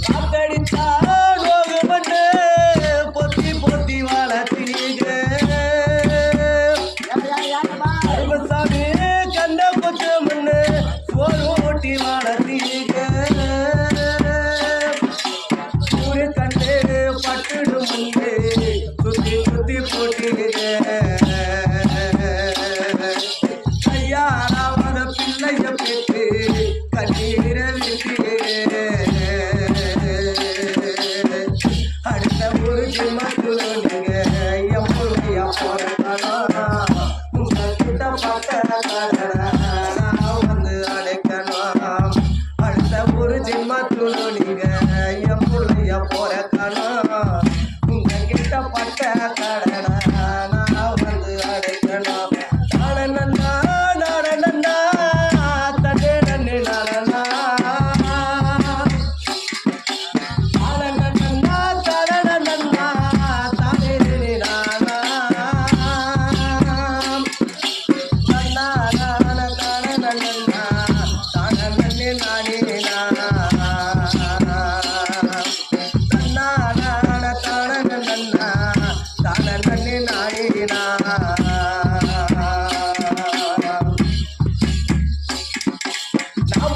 காத்தடிச்சா நோகு மண்ணு பொத்தி பொத்தி வளர்த்தீங்க அருமசாமி கண்ட கொத்து மண்ணு சோறு ஓட்டி வளர்த்தீங்க ஊரு கண்டு பட்டுடு மண்ணு சுத்தி சுத்தி போட்டீங்க கையாளாவத பிள்ளைய பெற்று கண்ணீர விட்டீங்க அடுத்த ஒரு ஜென்மத்துல நீங்க எம்முடைய போறதானா உங்ககிட்ட பார்க்க வந்து அடைக்கணும் அடுத்த ஒரு ஜென்மத்துல நீங்க எம்முடைய போறதானா உங்ககிட்ட பார்க்க வந்து அடைக்கணும்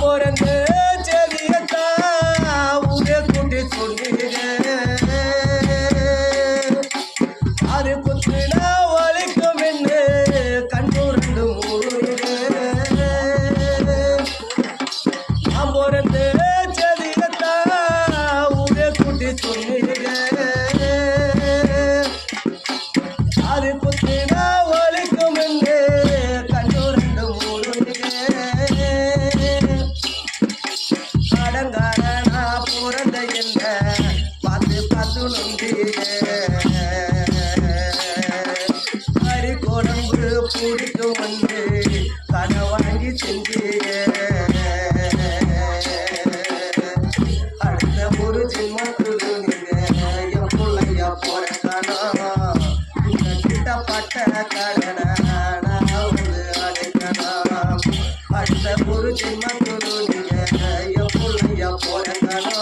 போறந்து செடியத்தா ஊரே கூட்டி சொன்னீங்க அது குத்துனா வலிக்கும் என்று கண்ணூரண்டு மூடுங்க நான் போறந்து செடியத்தா ஊரே கூட்டி சொன்னீங்க அது குத்துனா வலிக்கும் என்று கண்ணூரண்டு மூடுங்க அடங்காரனா பிறந்த என்ன பார்த்து பார்த்து நொந்தீங்க கறி குழம்பு பிடிக்கும் வந்து கடை வாங்கி செஞ்சீங்க அடுத்த ஒரு ஜென்மத்துக்கு நீங்க என் பிள்ளையா போறதானா உங்ககிட்ட பட்ட கடனை நான் வந்து அடைக்கணும் அடுத்த ஒரு ஜென்மத்துக்கு நீங்க போறதானா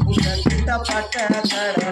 உங்ககிட்ட பட்ட கடை